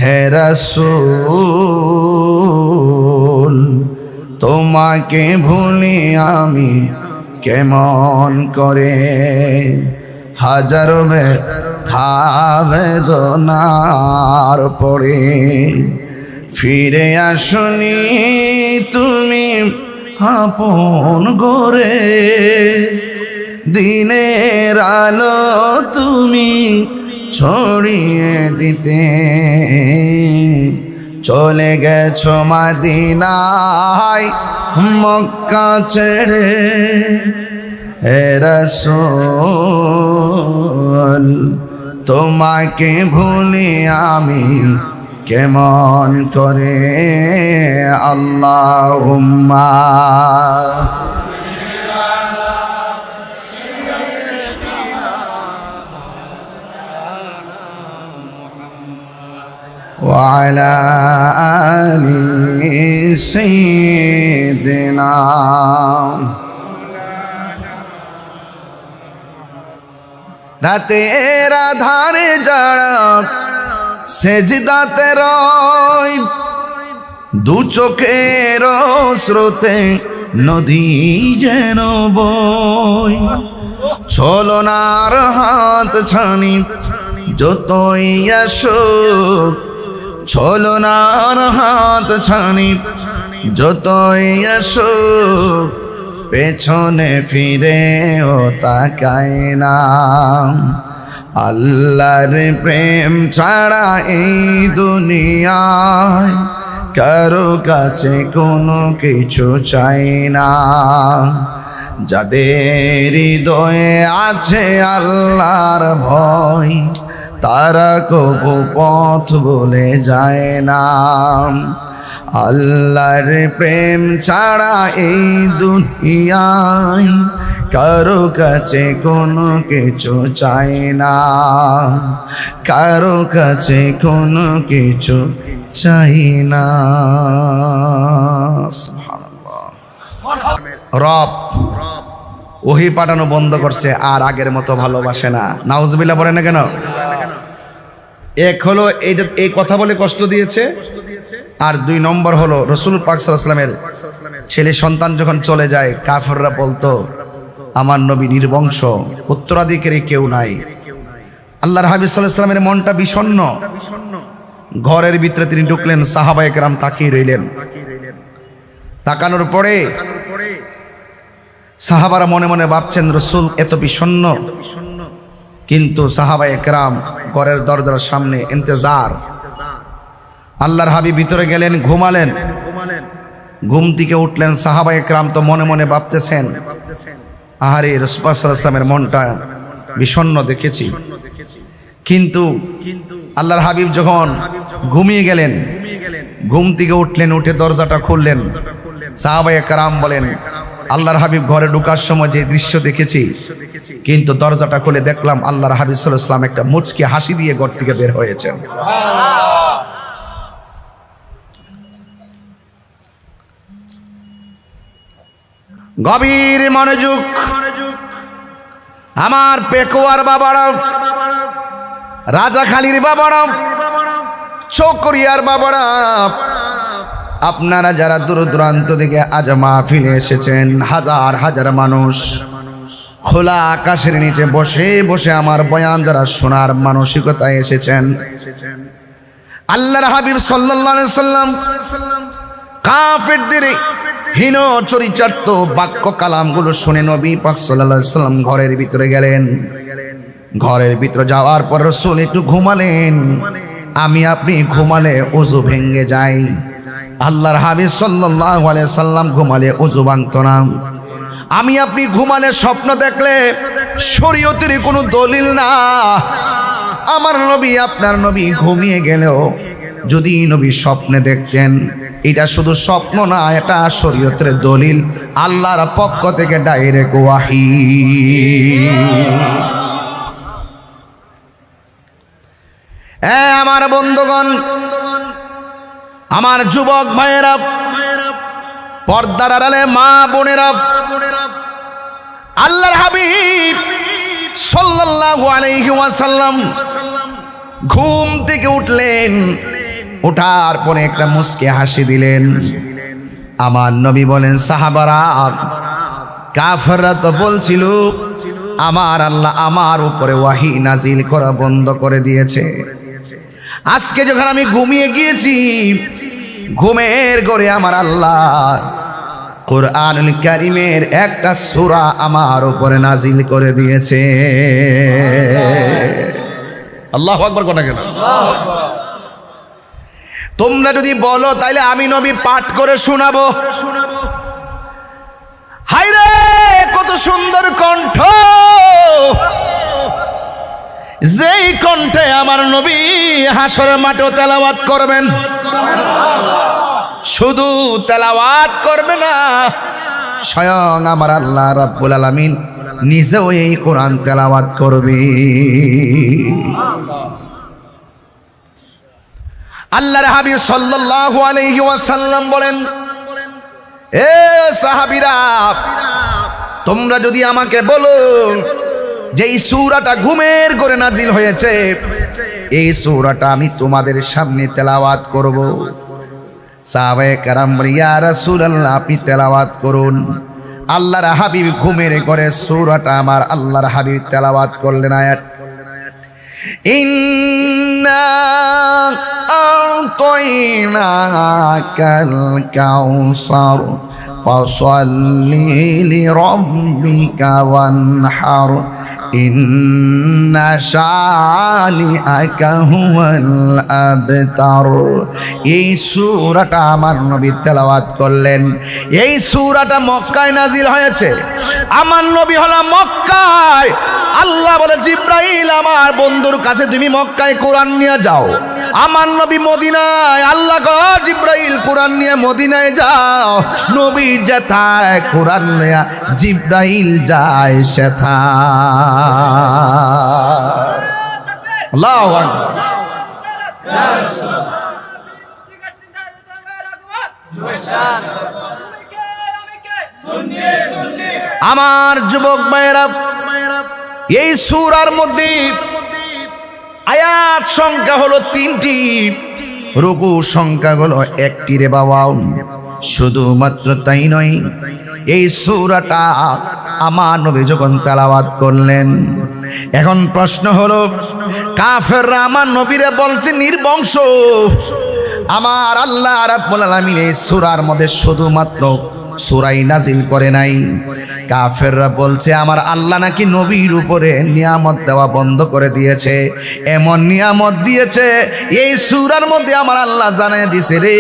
হে রাসূল তোমাকে ভুলি আমি কেমন করে, হাজারো ব্যথা বেদনার পরে ফিরে আসনি তুমি আপন ঘরে, দিনের আলো তুমি ছড়িয়ে দিতে চলে গেছো মদিনায় মক্কা ছেড়ে। হে রাসূল তোমাকে ভুলি আমি কেমন করে, আল্লাহুম্মা وعلى آل سيدنا। রাতের আধারে যারা সেজদাতে রয়, দু চোখের স্রোতে নদী যেন বয়, ছলনার হাত ছানি যতই আসুক, ছলনার হাত ছানি যতই আসুক, পেছনে ফিরেও তাকায় না। আল্লাহর প্রেম ছাড়া এই দুনিয়ায় কারো কাছে কোনো কিছু চাই না। যাদের হৃদয়ে আছে আল্লাহর ভয়, তারা কবু পথ ভুলে যায় না। আল্লাহর প্রেম ছাড়া এই দুনিয়ায় কারো কাছে কোনো কিছু চাই না, কারো কাছে কোনো কিছু চাই না। সুবহানাল্লাহ। রব ওহী পাঠানো বন্ধ করছে, আর আগের মতো ভালোবাসে না। নাউজুবিল্লাহ বলে না কেন? এক হলো এই কথা বলে কষ্ট দিয়েছে, আর দুই নম্বর হলো রাসূল পাক সাল্লাল্লাহু আলাইহি ওয়াসাল্লামের ছেলে সন্তান যখন চলে যায়, কাফেররা বলতো আমার নবী নির্বংশ, উত্তরাধিকারী কেউ নাই। আল্লাহর হাবিব সাল্লাল্লাহু আলাইহি ওয়াসাল্লামের মনটা বিষণ্ণ। ঘরের ভিতরে তিনি ঢুকলেন, সাহাবায়ে কেরাম তাকিয়ে রইলেন। তাকানোর পরে সাহাবারা মনে মনে ভাবছেন রাসূল এত বিষণ্ণ, কিন্তু সাহাবায়ে কেরাম ঘরের দরজার সামনে ইন্তজার। আল্লাহর হাবিব ভিতরে গেলেন, ঘুমালেন। ঘুম থেকে উঠলেন, সাহাবায়ে কেরাম তো মনে মনে ভাবতেছেন আহারে রাসূল সাল্লাল্লাহু আলাইহি ওয়াসাল্লামের মনটা বিষণ্ণ দেখেছি। কিন্তু আল্লাহর হাবিব যখন ঘুমিয়ে গেলেন, ঘুম থেকে উঠলেন, উঠে দরজাটা খুললেন। সাহাবায়ে কেরাম বলেন আল্লাহর হাবিব ঘরে ঢোকার সময় যে দৃশ্য দেখেছি, কিন্তু দরজাটা খুলে দেখলাম আল্লাহর হাবিব সাল্লাল্লাহু আলাইহি ওয়াসাল্লাম একটা মুচকি হাসি দিয়ে ঘর থেকে বের হয়েছেন। গভীর মনোযোগ আমার পেকুয়ার বাবারা, রাজাখালীর বাবারা, চকরিয়ার বাবারা, আপনারা যারা দূর দূরান্ত থেকে আজ মাহফিলে এসেছেন, হাজার হাজার মানুষ খোলা আকাশের নিচে বসে বসে আমার বয়ান যারা শোনার মানসিকতায় এসেছেন, আল্লাহর হাবিব সাল্লাল্লাহু আলাইহি ওয়াসাল্লাম কাফেরদের হীন চরিচার্থ বাক্য কালামগুলো শুনে নবী পাক সাল্লাল্লাহু আলাইহি ওয়াসাল্লাম ঘরের ভিতরে গেলেন। ঘরের ভিতরে যাওয়ার পর রাসূল একটু ঘুমালেন। আমি আপনি ঘুমালে ওযু ভেঙে যায়, আল্লাহর হাবিব সাল্লাল্লাহু আলাইহি ওয়াসাল্লাম ঘুমালে ওযু ভাঙতো না। আমি আপনি ঘুমালে স্বপ্ন দেখলে শরীয়তের কোনো দলিল না। আমার নবী আপনার নবী ঘুমিয়ে গেলেও যদি নবী স্বপ্নে দেখতেন, এটা শুধু স্বপ্ন না, এটা শরীয়তের দলিল, আল্লাহর পক্ষ থেকে ডাইরেক্ট ওয়াহি। আমার বন্ধুগণ, আমার যুবক ভাইয়েরা, পর্দার আড়ালে মা বোনেরা, আল্লাহর হাবিব সাল্লাল্লাহু আলাইহি ওয়াসাল্লাম ঘুম থেকে উঠলেন, ওঠার পরে একটা মুস্কি হাসি দিলেন। আমার নবী বলেন, সাহাবারা, কাফেররা তো বলছিল আমার আল্লাহ আমার উপরে ওয়াহি নাজিল করা বন্ধ করে দিয়েছে। আজকে যখন আমি ঘুমিয়ে গিয়েছি, ঘুমের ঘরে আমার আল্লাহ কুরআনুল কারীমের একটা সূরা আমার উপরে নাজিল করে দিয়েছে। আল্লাহু আকবার কথা কেন? তোমরা যদি বলো তাইলে আমি নবী পাঠ করে শোনাবো। হায়রে কত সুন্দর কণ্ঠ, যেই কণ্ঠে আমার নবী হাসরের মাঠে তেলাওয়াত করবেন। শুধু তেলাওয়াত করবে না, স্বয়ং আমার আল্লাহ রাব্বুল আলামিন নিজেও এই কোরআন তেলাওয়াত করবে। আল্লাহর হাবিব সাল্লাল্লাহু আলাইহি ওয়াসাল্লাম বলেন, এ সাহাবীরা, তোমরা যদি আমাকে বলো যে এই সূরাটা ঘুমের ঘরে নাজিল হয়েছে, এই সূরাটা আমি তোমাদের সামনে তেলাওয়াত করব। সাহাবায়ে কেরাম বলেন, ইয়া রাসূলুল্লাহ, আপনি তেলাওয়াত করুন। আল্লাহর হাবিব ঘুমের ঘরে সূরাটা আমার আল্লাহর হাবিব তেলাওয়াত করলেন। আয়াত, ইন্না আ'তাইনাকাল কাউসার ফাসাল্লি লিরাব্বিকা ওয়ানহার ইন্না শানিআকা হুয়াল আবতার। এই সূরাটা আমার নবী তেলাওয়াত করলেন। এই সূরাটা মক্কায় নাজিল হয়েছে। আমার নবী হলো মক্কায়। আল্লাহ বলে, জিব্রাইল আমার বন্ধুর কাছে তুমি মক্কায় কোরআন নিয়ে যাও। আমার নবী মদিনায়, আল্লাহ গো জিব্রাইল কোরআন নিয়ে মদিনায় যাও। নবী যেথায় কোরআন নিয়ে জিব্রাইল যায় সেথায়। আল্লাহু আকবার। আমার যুবক ভাইয়েরা, এই সূরার মধ্যে আয়াত সংখ্যা হলো 3টি, রুকু সংখ্যা হলো 1টি রে বাবা। শুধুমাত্র তাই নয়, এই সূরাটা আমার নবী যখন তেলাওয়াত করলেন, এখন প্রশ্ন হলো, কাফেররা আমার নবীরে বলছে নির্বংশ। আমার আল্লাহ রাব্বুল আলামিন এই সূরার মধ্যে শুধুমাত্র সূরাই নাজিল করে নাই। কাফেররা বলছে আমার আল্লাহ নাকি নবীর উপরে নিয়ামত দেওয়া বন্ধ করে দিয়েছে। এমন নিয়ামত দিয়েছে এই সূরার মধ্যে আমার আল্লাহ জানিয়ে দিয়েছে, রে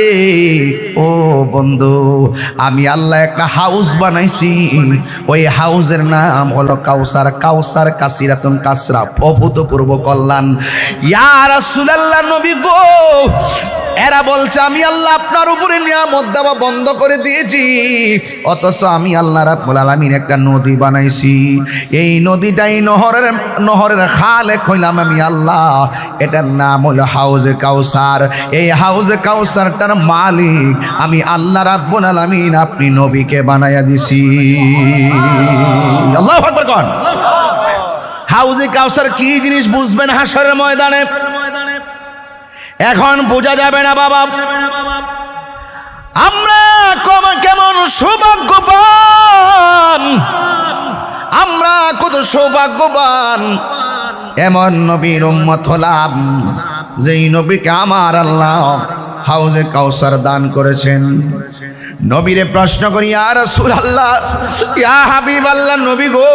ও বন্ধু, আমি আল্লাহ একটা হাউস বানাইছি। ওই হাউসের নাম হলো কাউসার। কাউসার কাসিরাতুন কাসরা, অভূতপূর্ব কল্যাণ। ইয়া রাসূলুল্লাহ, নবী গো, এরা বলছে আমি আল্লাহ আপনার উপরে নিয়ামত দেওয়া বন্ধ করে দিয়েছি, অথচ আমি আল্লাহ রাব্বুল আলামিন একটা নদী বানাইছি। এই নদীটাই নহরের খালেক হইলাম আমি আল্লাহ। এটার নাম হলো হাউজে কাউসার। এই হাউজে কাউসারটার মালিক আমি আল্লাহ রাব্বুল আলামিন, আপনি নবীকে বানাইয়া দিছি। আল্লাহু আকবার কোন। হাউজে কাউসার কি জিনিস বুঝবেন হাশরের ময়দানে, এখন বোঝা যাবে না বাবা। আমরা কেমন সৌভাগ্যবান, আমরা কত সৌভাগ্যবান, এমন নবীর উম্মত হলাম যেই নবীকে আমার আল্লাহ হাউজে কাউসার দান করেছেন। নবীরে প্রশ্ন করি, ইয়া রাসূলুল্লাহ, ইয়া হাবিবাল্লাহ, নবী গো,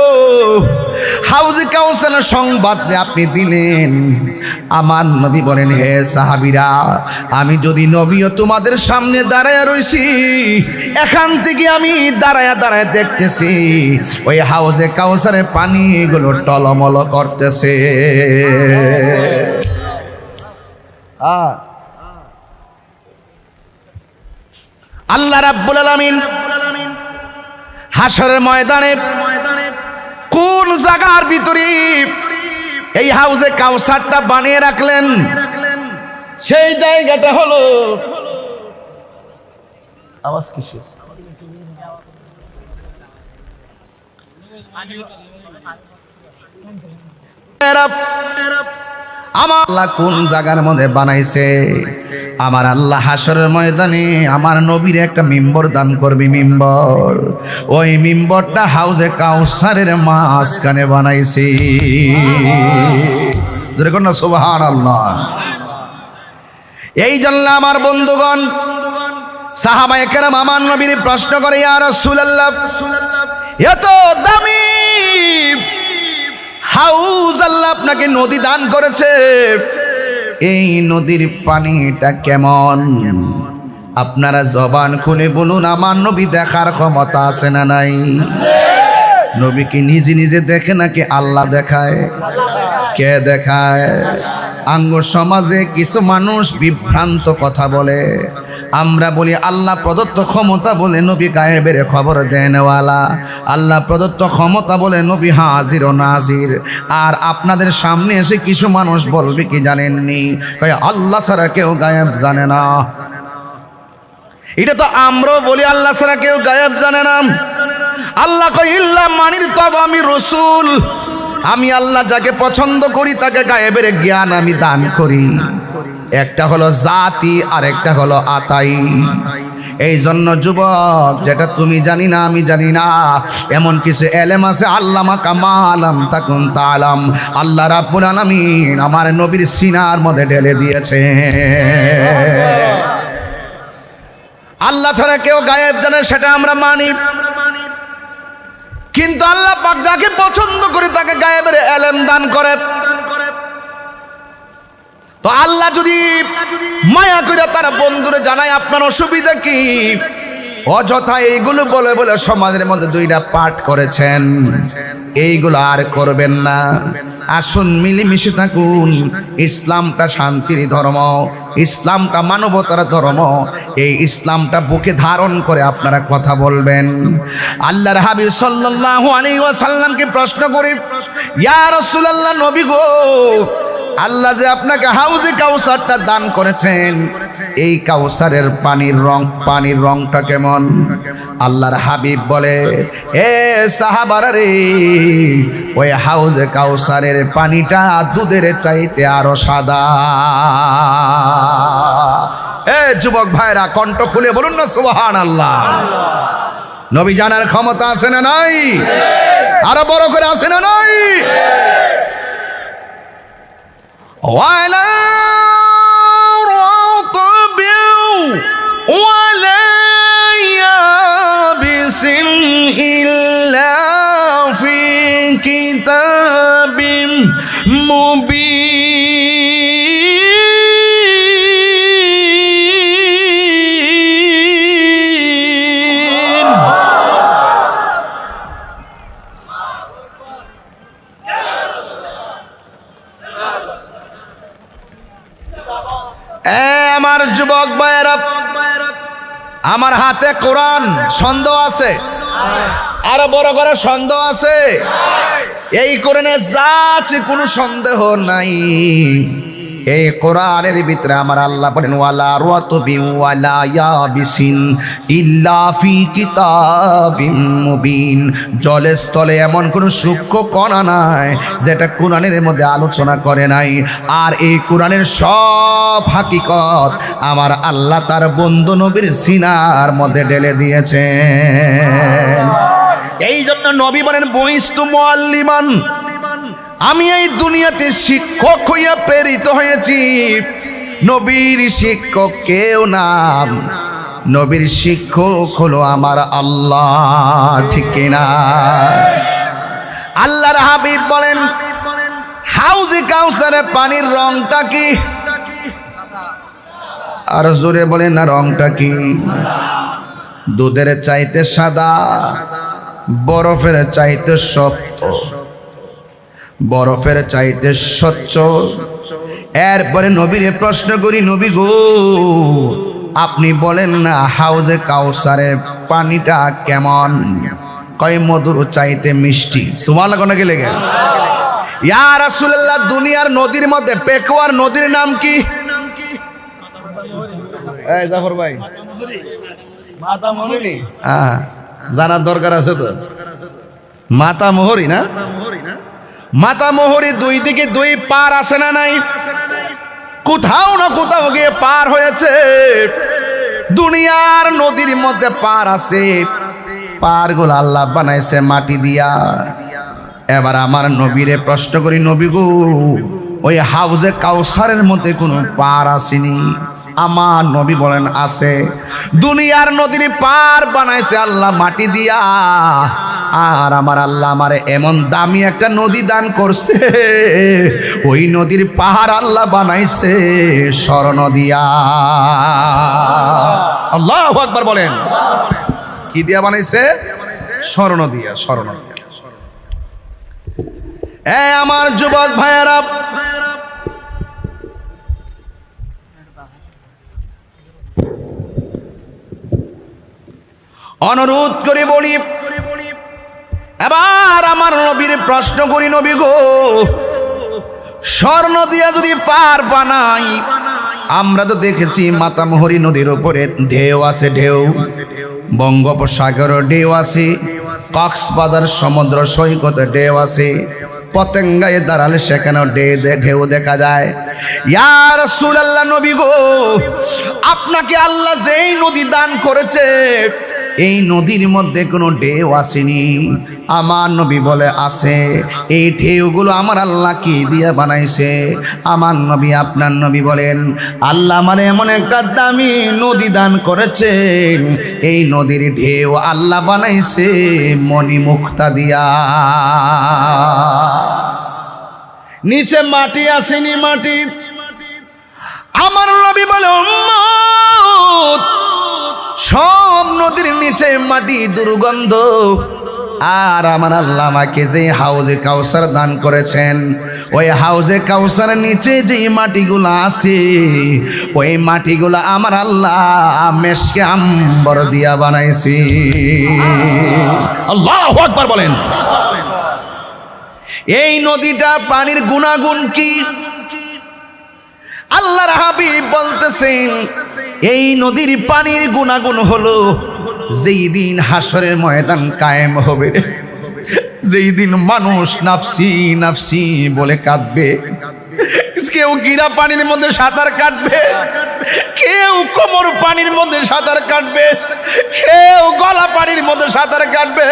হাউজে কাউসারের সংবাদ আপনি দিলেন। আমার নবী বলেন, হে সাহাবীরা, আমি যদি নবীও তোমাদের সামনে দাঁড়ায় রইছি, এখান থেকে আমি দাঁড়ায় দাঁড়ায় দেখতেছি ওই হাউজে কাউসারে পানিগুলো টলমল করতেছে। আল্লাহ রাব্বুল আলামিন হাশরের ময়দানে কোন জায়গার ভিতরে এই হাউজে কাউসারটা বানিয়ে রাখলেন, সেই জায়গাটা হলো, আওয়াজ কিসের? আমার আল্লাহ কোন জায়গার মধ্যে বানাইছে? আমার আল্লাহ হাসরের ময়দানে আমার নবীর একটা মিম্বর দান করবি, মিম্বর। ওই মিম্বরটা হাউজে কাউসারের মাঝখানে বানাইছি। যেরকম না সুবহানাল্লাহ। এই জন্য আমার বন্ধুগণ, সাহাবায়ে কেরাম আমার নবীর প্রশ্ন করে, ইয়া রাসূলুল্লাহ, এত দামি হাউজ আল্লাহ আপনাকে নদী দান করেছে, এই নদীর পানিটা কেমন? আপনারা জবান খুলে বলুন, আমার নবী দেখার ক্ষমতা আছে না নাই? নবী কি নিজে নিজে দেখে নাকি আল্লাহ দেখায়? কে দেখায়? আঙ্গ সমাজে কিছু মানুষ বিভ্রান্ত কথা বলে। আমরা বলি আল্লাহ প্রদত্ত ক্ষমতা বলে নবী গায়েবের খবর দেনওয়ালা, আল্লাহ প্রদত্ত ক্ষমতা বলে নবী হাজির ও নাজির। আর আপনাদের সামনে এসে কিছু মানুষ বলবে কি জানেননি, আল্লাহ ছাড়া কেউ গায়েব জানে না। এটা তো আমরাও বলি আল্লাহ ছাড়া কেউ গায়েব জানে না। আল্লাহ কয় ইল্লা মানির তব, আমি রসুল, আমি আল্লাহ যাকে পছন্দ করি তাকে গায়েবের জ্ঞান আমি দান করি। একটা হলো জাতি আর একটা হলো আতাই। এই জন্য যুবক, যেটা তুমি জানি না আমি জানি না এমন কিছু এলেম আছে, আল্লামা কামালাম তাকুন তালাম, আল্লাহ রাব্বুল আলামিন আমার নবীর সিনার মধ্যে ঢেলে দিয়েছে। আল্লাহ ছাড়া কেউ গায়েব জানে সেটা আমরা মানি, কিন্তু আল্লাহ পাক যাকে পছন্দ করে তাকে গায়েবের এলেম দান করে। তো আল্লাহ যদি মায়া করে তার বন্ধুরে জানায় আপনার অসুবিধা কি, অযথা এইগুলো বলে বলে সমাজের মধ্যে দুইটা পাঠ করেছেন, এইগুলো আর করবেন না। আসুন মিলেমিশে থাকুন। ইসলামটা শান্তির ধর্ম, ইসলামটা মানবতার ধর্ম। এই ইসলামটা বুকে ধারণ করে আপনারা কথা বলবেন। আল্লাহর হাবিব সাল্লাল্লাহু আলাইহি ওয়াসাল্লামকে প্রশ্ন করি, ইয়া রাসূলুল্লাহ, নবী গো, আল্লাহ যে আপনাকে হাউজে কাউসারটা দান করেছেন, এই কাউসারের পানির রংটা কেমন? আল্লাহর হাবিব বলে, এ সাহাবারা রে, ওই হাউজে কাউসারের পানিটা দুধের চাইতে আরো সাদা। এ যুবক ভাইরা, কণ্ঠ খুলে বলুন না সুবহানাল্লাহ। নবী জানার ক্ষমতা আছে না নাই? আরো বড় করে আছে না নাই? ولا رطب ولا يابس إلا في كتاب مبين. আমার যুবক ভাইয়েরা, আমার হাতে কোরআন, সন্দেহ আছে? আরো বড় করে সন্দেহ আছে? এই কোরআনে যা আছে কোনো সন্দেহ নাই। এই কোরআনের ভিতরে আমার আল্লাহ বলেন, ওয়ালা রাতবি ওয়ালা ইয়াবিসিন ইল্লা ফি কিতাবিম মুবিন। জলের স্থলে এমন কোন সূক্ষ্ম কণা নাই যেটা কোরআনের মধ্যে আলোচনা করে নাই। আর এই কোরআনের সব হাকিকত আমার আল্লাহ তার বন্ধু নবীর সিনার মধ্যে ঢেলে দিয়েছেন। এই জন্য নবী বলেন, বুইস্তু মুআল্লিমান, আমি এই দুনিয়াতে শিক্ষক হইয়া প্রেরিত হয়েছি। নবীর শিক্ষক কেউ না, নবীর শিক্ষক হলো আমার আল্লাহ। ঠিক না? আল্লাহর হাবিব বলেন, হাউজে কাউসারের পানির রংটা কি? আর জোরে বলেন না, রংটা কি? দুধের চাইতে সাদা, বরফের চাইতে শক্ত, বরফের চাইতে স্বচ্ছ। এরপরে নবীরে প্রশ্ন করি, নবী গো, আপনি বলেন না হাউজে কাউসারের পানিটা কেমন? কয় মধুর চাইতে মিষ্টি। সুবহানাল্লাহ কোন গেলে গেল? ইয়া রাসূলুল্লাহ, দুনিয়ার নদীর মধ্যে পেকুয়ার নদীর নাম কি? এই জাফর ভাই, মাতামোহরী। হ্যাঁ, জানার দরকার আছে তো। মাতামোহরী না? মাতামোহরী দুই দিকে দুই পার আছে না নাই? কোথাও না কোথাও গিয়ে পার হয়েছে। দুনিয়ার নদীর মধ্যে পার আছে, পারগুলো আল্লাহ বানাইছে মাটি দিয়া। এবার আমার নবীরে প্রশ্ন করি, নবী গো, ওই হাউজে কাউসারের মধ্যে কোনো পার আসেনি? আমার নবী বলেন আছে। দুনিয়ার নদীর পার বানাইছে আল্লাহ মাটি দিয়া, আর আমার আল্লাহ আমারে এমন দামি একটা নদী দান করছে, ওই নদীর পাহাড় আল্লাহ বানাইছে স্বর্ণ দিয়া। আল্লাহু আকবার বলেন। কি দিয়া বানাইছে? স্বর্ণ দিয়া, স্বর্ণ দিয়া। আমার যুবক ভাইয়েরা, অনুরোধ করে বলি, এবার আমার নবীর প্রশ্ন করি, নবী গো, স্বর্ণ দিয়া যদি পার বানাই, আমরা তো দেখেছি মাতামহরী নদীর উপরে ঢেউ আছে, ঢেউ বঙ্গোপসাগরের ঢেউ আছে, কক্সবাজার সমুদ্র সৈকতে ঢেউ আছে, পতেঙ্গায় দাঁড়ালে সেখানেও ঢেউ দেখা যায়। ইয়া রাসূলুল্লাহ, নবী গো, আপনাকে আল্লাহ যেই নদী দান করেছে, এই নদীর মধ্যে কোনো ঢেউ আসেনি? আমার নবী বলে আছে। এই ঢেউগুলো আমার আল্লাহ কি দিয়ে বানাইছে? আমার নবী, আপনার নবী বলেন, আল্লাহ আমার এমন একটা দামি নদী দান করেছেন, এই নদীর ঢেউ আল্লাহ বানাইছে মণিমুক্তা দিয়া। নিচে মাটি আসেনি, মাটি। আমার নবী বলে, উম্মত, সব নদীর নিচে মাটি দুর্গন্ধ, আর আমার আল্লাহ আমাকে যে হাউজে কাউসার দান করেছেন, ওই হাউজে কাউসারের নিচে যে মাটিগুলো আছে, ওই মাটিগুলো আমার আল্লাহ মেশকে আম্বর দিয়া বানাইছি। আল্লাহু আকবার বলেন। এই নদীটা পানির গুণাগুণ কি? আল্লাহর হাবিব বলতেছেন, এই নদীর পানির গুণাগুণ হলো, যেই দিন হাসরের ময়দান কায়েম হবে, যেই দিন মানুষ নাফসি নাফসি বলে কাঁদবে, কেউ গিরা পানির মধ্যে সাঁতার কাটবে, কেউ কোমর পানির মধ্যে সাঁতার কাটবে, কেউ গলা পানির মধ্যে সাঁতার কাটবে।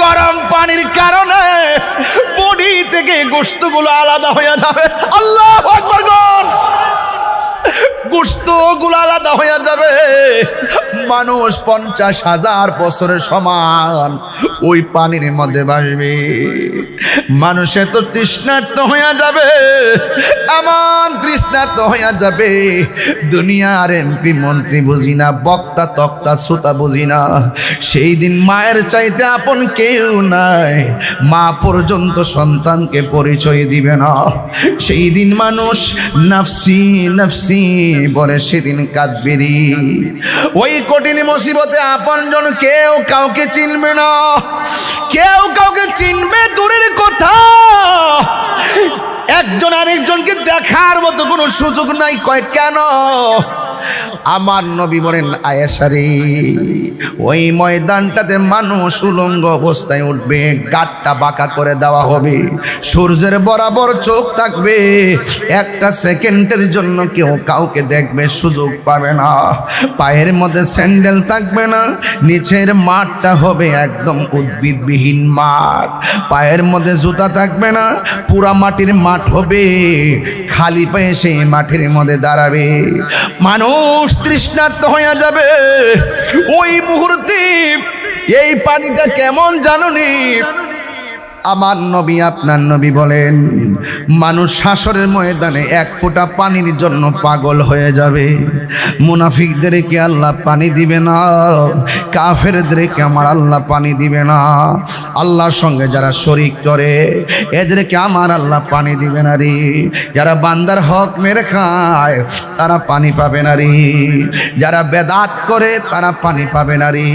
গরম পানির কারণে বডি থেকে গোশতগুলো আলাদা হয়ে যাবে। আল্লাহু আকবার গণ। গোশতগুলো আলাদা হয়ে যাবে। মানুষ 50,000 বছরের সমান ওই পানির মধ্যে ভাসবে। মানুষ এত তৃষ্ণার্ত হয়ে যাবে, এমন তৃষ্ণার্ত হয়ে যাবে, দুনিয়ার এমপি মন্ত্রী বুঝি না, বক্তা তক্তা শ্রোতা বুঝি না, সেই দিন মায়ের চাইতে আপন কেউ নাই, মা পর্যন্ত সন্তানকে পরিচয় দিবে না। সেই দিন মানুষ নাফসি নাফসি বলে সেদিন কাঁদবেরি। ওই কঠিন মুসিবতে আপনজন কেউ কাউকে চিনবে না, কেউ কাউকে চিনবে দূরের কথা, একজন আরেকজনকে দেখার মতো কোনো সুযোগ নাই। কয় কেন? আমার নবী বলেন, আয়েশারে, ওই ময়দানটাতে মানুষ উলঙ্গ অবস্থায় উঠবে, গাটটা বাঁকা করে দেওয়া হবে, সূর্যের বরাবর চোখ থাকবে, একটা সেকেন্ডের জন্য কেউ কাউকে দেখবে সুযোগ পাবে না, পায়ের মধ্যে স্যান্ডেল থাকবে না, নিচের মাঠটা হবে একদম উদ্ভিদবিহীন মাঠ, পায়ের মধ্যে জুতা থাকবে না, পুরা মাটির মাঠ হবে, খালি পায়ে সেই মাঠের মধ্যে দাঁড়াবে। মানুষ তৃষ্ণার্ত হয়ে যাবে। ওই মুহূর্তে এই পানিটা কেমন জানুনি? আমার নবী, আপনার নবী বলেন, মানুষ হাসরের ময়দানে এক ফোঁটা পানির জন্য পাগল হয়ে যাবে। মুনাফিকদেরকে আল্লাহ পানি দিবে না, কাফেরদেরকে আমার আল্লাহ পানি দিবে না, আল্লাহর সঙ্গে যারা শরিক করে এদেরকে আমার আল্লাহ পানি দিবে না রে। যারা বান্দার হক মেরে খায় তারা পানি পাবে না রে, যারা বেদাত করে তারা পানি পাবে না রে।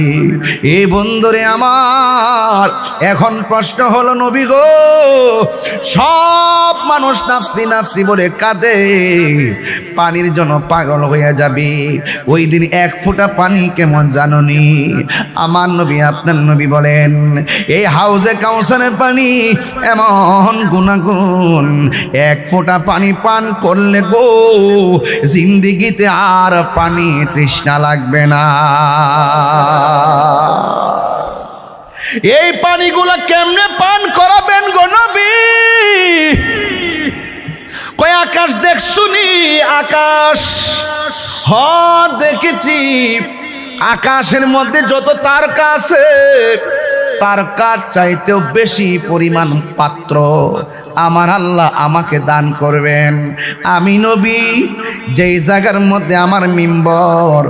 এই বন্ধুরে আমার, এখন প্রশ্ন হলো নবী গো, সব মানুষ নাফসি নাফসি বলে কাঁদে, পানির জন্য পাগল হয়ে যাবে। ওই দিন এক ফোঁটা পানি কেমন জাননি? আমার নবী আপনার নবী বলেন, এই হাউজে কাউসারের পানি এমন গুণাগুণ, এক ফোঁটা পানি পান করলে গো জিন্দিগিতে আর পানি তৃষ্ণা লাগবে না। এই পানিগুলা কেমনে পান করাবেন গো নবী? কয় আকাশ দেখছুনি? আকাশ হ দেখেছি। আকাশের মধ্যে যত তারকা আছে, তারকার চাইতেও বেশি পরিমাণ পাত্র আমার আল্লাহ আমাকে দান করবেন। আমি নবী যেই জায়গার মধ্যে আমার মিম্বর,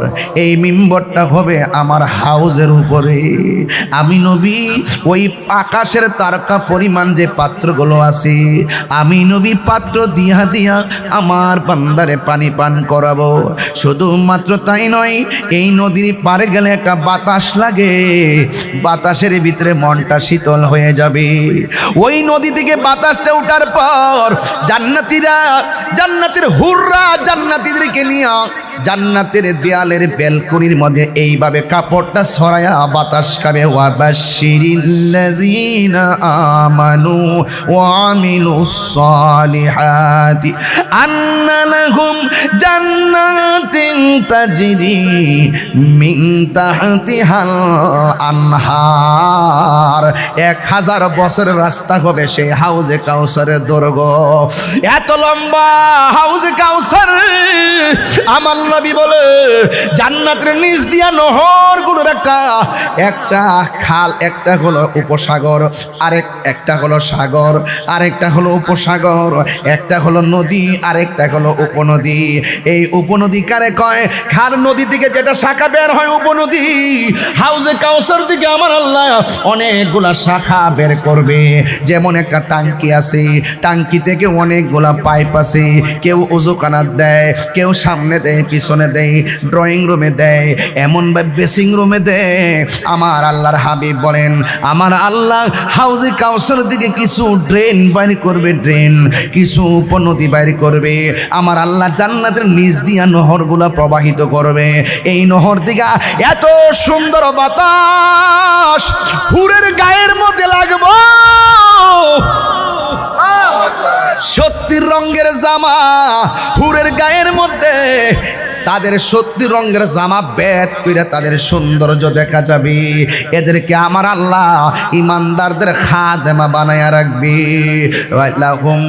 এই মিম্বরটা হবে আমার হাউজের উপরে। আমি নবী ওই আকাশের তারকা পরিমাণ যে পাত্রগুলো আছে, আমি নবী পাত্র দিয়া দিয়া আমার বান্দারে পানি পান করাবো। শুধুমাত্র তাই নয়, এই নদীর পারে গেলে একটা বাতাস লাগে, বাতাসের ভিতরে মনটা শীতল হয়ে যাবে। ওই নদী থেকে বাতাসটা উঠার পর জান্নাতীরা, জান্নাতের হুররা জান্নাতীদেরকে নিয়ে জান্নাতের দেয়ালের বেলকনির মধ্যে এইভাবে কাপড়টা ছড়ায়া বাতাস খাবে। ওয়াবাশশিরিল্লাযীনা আমানু ওয়া আমিলুস সালিহাতি আন্না লাহুম জান্নাতিন তাজরি মিন তাহতিহাল আনহার। 1000 বছরের রাস্তা হবে সেই হাউজে কাউসারের দৈর্ঘ্য। এত লম্বা হাউজে কাউসার। আমার নবী বলে জান্নাতের নিচ দিয়া নহরগুলোর একটা খাল, একটা হলো উপসাগর, একটা হলো সাগর, আরেকটা হলো উপসাগর, একটা হলো নদী, আরেকটা হলো উপনদী। এই উপনদী কারে কয়? খাল নদী থেকে যেটা শাখা বের হয় উপনদী। হাউজে কাউসার দিকে আমার আল্লাহ অনেকগুলা শাখা বের করবে। যেমন একটা টাঙ্কি আছে, টাঙ্কি থেকে অনেকগুলা পাইপ আছে। কেউ ওজুখানা দেয়, কেউ সামনে দেয়, পিছনে দেয়, ড্রয়িং রুমে দেয়, এমনভাবে বেসিং রুমে দেয়। আমার আল্লাহর হাবিব বলেন, আমার আল্লাহ হাউজে কাউসার দিকে কিছু ড্রেন বাইর করবে, ড্রেন, কিছু উপনদী বাইর করবে। আমার আল্লাহ জান্নাতের নিচ দিয়া নহরগুলা প্রবাহিত করবে। এই নহর দিকে এত সুন্দর বাতাস হুরের গায়ের মধ্যে লাগবো। 70 রঙের জামা হুরের গায়ের মধ্যে, তাদের 70 রঙের জামা বেদ কইরা তাদের সৌন্দর্য দেখা যাবে। এদেরকে আমার আল্লাহ ইমানদারদের খাদেমা বানায়া রাখবে। লাহুম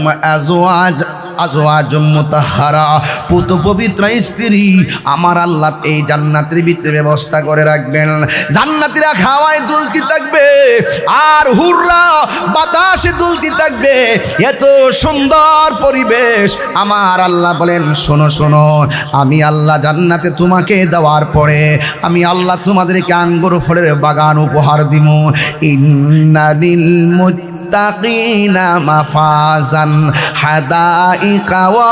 আজওয়াজুম মুতাহহারা, পুত পবিত্র স্ত্রী আমার আল্লাহ এই জান্নাতের ভিতরে ব্যবস্থা করে রাখবেন। জান্নাতীরা খাওয়ায় দুলতে থাকবে, আর হুররা বাতাসে দুলতে থাকবে। এত সুন্দর পরিবেশ। আমার আল্লাহ বলেন, শোনো শোনো, আমি আল্লাহ জান্নাতে তোমাকে দেওয়ার পরে আমি আল্লাহ তোমাদেরকে আঙ্গুর ফলের বাগান উপহার দিব। ইন্নালিল মুত্তাকিনা মাফাজান হাদাইকা ওয়া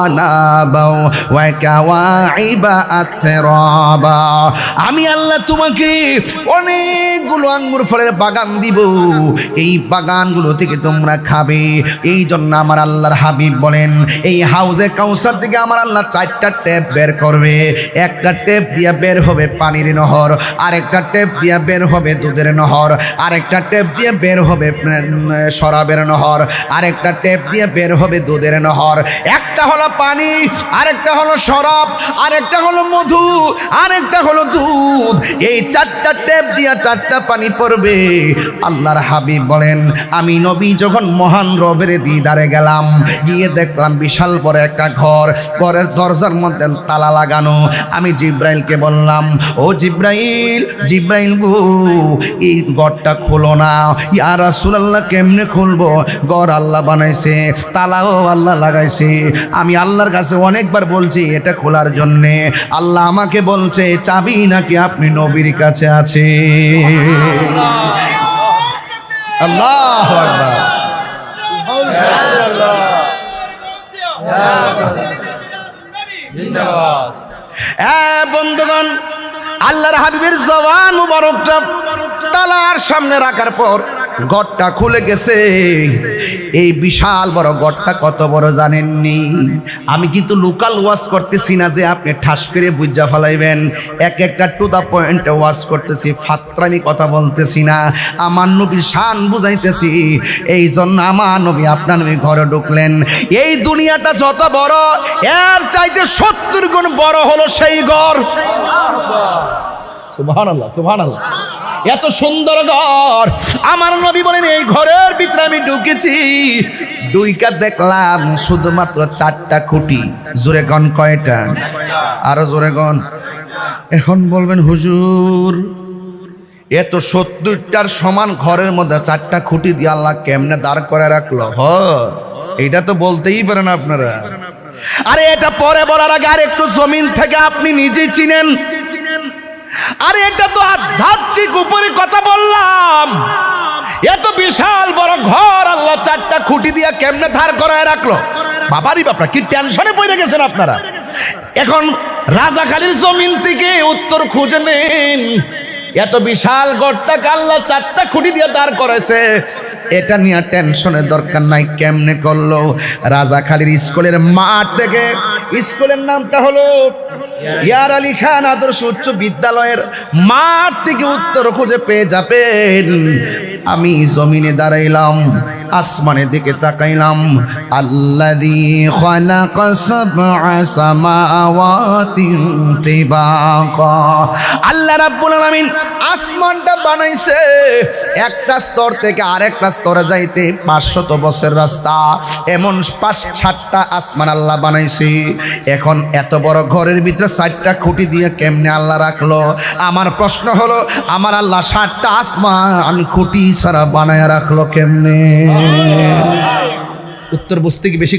আনাবা ওয়া কাওয়াইবা আতরাবা। আমি আল্লাহ তোমাকে অনেকগুলো আঙ্গুর ফলের বাগান দিব, এই বাগানগুলো থেকে তোমরা খাবে। এই জন্য আমার আল্লাহর হাবিব বলেন, এই হাউজে কাউসার থেকে আমার আল্লাহ 4টা টেপ বের করবে। একটা টেপ দিয়ে বের হবে পানির নহর, আরেকটা টেপ দিয়ে বের হবে দুধের নহর, আরেকটা টেপ দিয়ে বের হবে শরাবের নহর, আরেকটা টেপ দিয়ে বের হবে দুধের নহর। একটা হলো পানি, আরেকটা হলো শরাব, আরেকটা হলো মধু, আরেকটা হলো দুধ। এই 4টা টেপ দিয়ে 4টা পানি পড়বে। আল্লাহর হাবিব বলেন, আমি নবী যখন মহান রবের দিদারে গেলাম, গিয়ে দেখলাম বিশাল বড় একটা ঘর, ঘরের দরজার মধ্যে তালা লাগানো। আমি জিব্রাইলকে বললাম, ও জিব্রাইল, জিব্রাইল গো, এই ঘরটা খোলো না। ইয়া রাসূলুল্লাহ, কেমনে খুলবো? ঘর আল্লাহ বানাইছে, তালাও আল্লাহ লাগাইছে। আমি আল্লাহর কাছে অনেকবার বলছি এটা খোলার জন্যে। আল্লাহ আমাকে বলছে, চাবি নাকি আপনি নবীর কাছে আছে। আল্লাহু আকবার। বন্ধুগণ, আল্লাহর হাবিবের জবান মুবারকটা তালার সামনে রাখার পর গড়টা খুলে গেছে। এই বিশাল বড় গড়টা কত বড় জানেননি? আমি কিন্তু লোকাল ওয়াজ করতেছি না যে আপনি ঠাস করে বুঝা ফেলাইবেন, এক একটা টু দা পয়েন্টে ওয়াজ করতেছি, ফাত্রামি কথা বলতেছি না, আমার নবীর শান বুঝাইতেছি। এই জন্য আমার নবী আপনার নবী ঘরে ঢুকলেন। এই দুনিয়াটা যত বড়, এর চাইতে 70 গুণ বড় হলো সেই ঘর। সুবহানাল্লাহ, সুবহানাল্লাহ। এত সুন্দর ঘর, আমার নবী বলেন এই ঘরের ভিতরে আমি ঢুকেছি, দুইকা দেখলাম শুধুমাত্র 4টা খুঁটি। জোরে গন কয়টা? আরো জোরে গন। এখন বলবেন হুজুর, এত 70টার সমান ঘরের মধ্যে 4টা খুঁটি দিয়ে আল্লাহ কেমনে দাঁড় করে রাখলো? এটা তো বলতেই পারেন আপনারা। আরে এটা পরে বলার আগে আর একটু জমিন থেকে আপনি নিজেই চিনেন। আরে এটা তো আধ্যাত্মিক উপরে কথা বললাম। এত বিশাল বড় ঘর আল্লাহ 4টা খুঁটি দিয়ে কেমনে ধার করায় রাখলো? বাবারই বাপরা, কি টেনশনে পড়ে গেছেন আপনারা। এখন রাজাখালীর জমিন থেকে উত্তর খুঁজে নেন, এত বিশাল গড়টাকে আল্লাহ 4টা খুঁটি দিয়ে দাঁড় করেছে। এটা নিয়ে টেনশনের দরকার নাই। কেমনে করলো? রাজাখালীর স্কুলের মাঠ থেকে, স্কুলের নামটা হলো ইয়ার আলী খান আদর্শ উচ্চ বিদ্যালয়ের মাঠ থেকে উত্তর খুঁজে পেয়ে যাবেন। আমি জমিনে দাঁড়াইলাম, আসমানের দিকে তাকাইলাম। আল্লাযী খালাকা সাবআ সামাওয়াতিন তিবাকা, আল্লাহ রাব্বুল আলামিন আসমানটা বানাইছে একটা স্তর থেকে আরেকটা স্তরে যাইতে 500 বছর রাস্তা। এমন 5-7টা আসমান আল্লাহ বানাইছে। এখন এত বড় ঘরের ভিতরে 4টা খুঁটি দিয়ে কেমনে আল্লাহ রাখলো? আমার প্রশ্ন হলো, আমার আল্লাহ 7টা আসমান খুঁটি ছাড়া বানায় রাখলো কেমনে? উত্তর বুঝতে কি বেশি